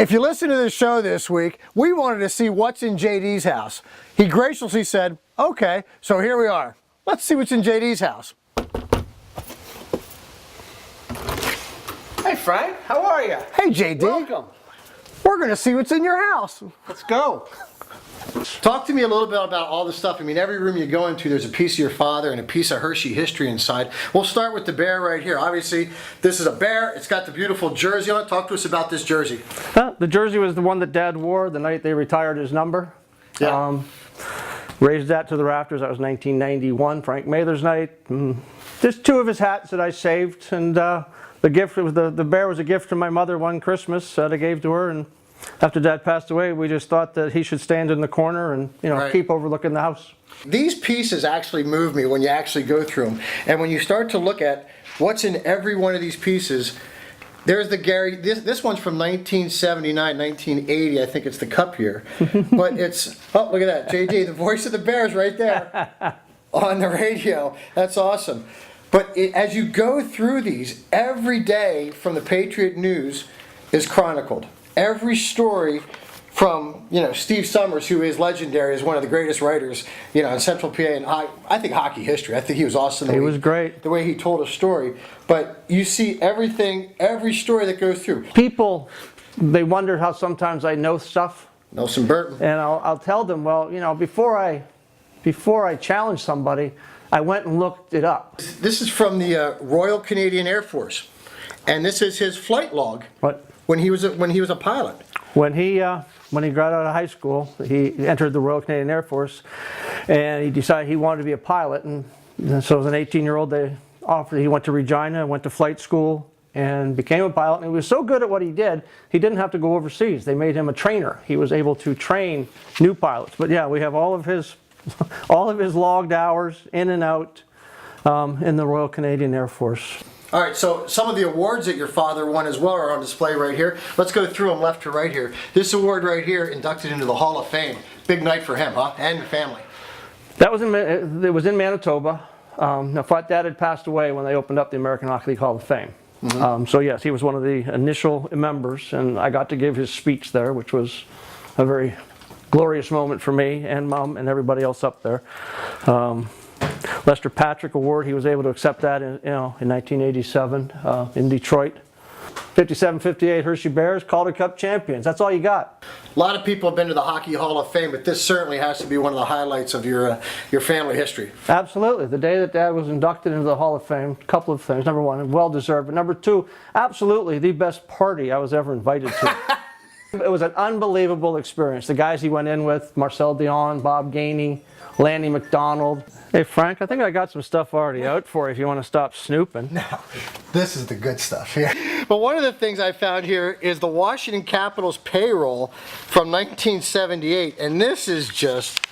If you listen to this show this week, we wanted to see what's in JD's house. He graciously said, okay, so here we are. Let's see what's in JD's house. Hey Frank, how are you? Hey JD. Welcome. We're going to see what's in your house. Let's go. Talk to me a little bit about all the stuff. I mean, every room you go into, there's a piece of your father and a piece of Hershey history inside. We'll start with the bear right here. Obviously, this is a bear. It's got the beautiful jersey on it. Talk to us about this jersey. The jersey was the one that Dad wore the night they retired his number. Yeah. Raised that to the rafters. That was 1991, Frank Mather's night. Just two of his hats that I saved, and the gift was the bear was a gift from my mother one Christmas that I gave to her. And after Dad passed away, we just thought that he should stand in the corner and Right. keep overlooking the house. These pieces actually move me when you actually go through them. And when you start to look at what's in every one of these pieces, there's the Gary, this one's from 1979, 1980, I think it's the cup year. But it's, oh, look at that, JD, the voice of the Bears right there on the radio. That's awesome. But as you go through these, every day from the Patriot News is chronicled. Every story from, Steve Summers, who is legendary, is one of the greatest writers, in Central PA and I think hockey history. I think he was awesome. He was great. The way he told a story. But you see everything, every story that goes through. People, they wondered how sometimes I know stuff. Nelson Burton. And I'll tell them, well, before I challenge somebody, I went and looked it up. This is from the Royal Canadian Air Force. And this is his flight log. What? When he was a pilot. When he got out of high school, he entered the Royal Canadian Air Force, and he decided he wanted to be a pilot. And so as an 18-year-old, he went to Regina, went to flight school, and became a pilot. And he was so good at what he did, he didn't have to go overseas. They made him a trainer. He was able to train new pilots. But yeah, we have all of his logged hours in and out in the Royal Canadian Air Force. All right, so some of the awards that your father won as well are on display right here. Let's go through them left to right here. This award right here, inducted into the Hall of Fame. Big night for him, huh? And your family. That was it was in Manitoba. Now, Dad had passed away when they opened up the American Hockey League Hall of Fame. Mm-hmm. So yes, he was one of the initial members, and I got to give his speech there, which was a very glorious moment for me and Mom and everybody else up there. Lester Patrick Award, he was able to accept that in 1987 in Detroit. 57-58 Hershey Bears, Calder Cup champions. That's all you got. A lot of people have been to the Hockey Hall of Fame, but this certainly has to be one of the highlights of your family history. Absolutely. The day that Dad was inducted into the Hall of Fame, a couple of things. Number one, well deserved. But number two, absolutely the best party I was ever invited to. It was an unbelievable experience. The guys he went in with, Marcel Dion, Bob Gainey, Lanny McDonald. Hey Frank, I think I got some stuff already out for you if you want to stop snooping. No, this is the good stuff here. But one of the things I found here is the Washington Capitals payroll from 1978, and this is just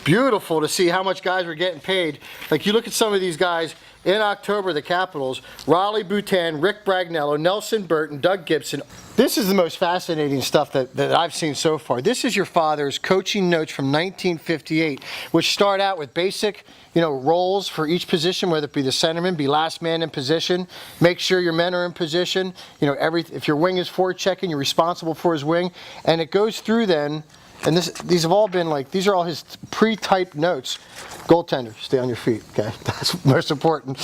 beautiful to see how much guys were getting paid. Like you look at some of these guys in October, the Capitals, Raleigh Boutin, Rick Bragnello, Nelson Burton, Doug Gibson. This is the most fascinating stuff that I've seen so far. This is your father's coaching notes from 1958, which start out with basic, roles for each position, whether it be the centerman, be last man in position, make sure your men are in position, if your wing is forechecking, you're responsible for his wing, and it goes through then. And these have all been these are all his pre-typed notes. Goaltender, stay on your feet, okay? That's most important.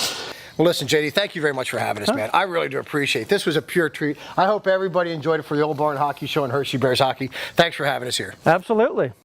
Well, listen, JD, thank you very much for having us, man. I really do appreciate it. This was a pure treat. I hope everybody enjoyed it for the Old Barn Hockey Show and Hershey Bears Hockey. Thanks for having us here. Absolutely.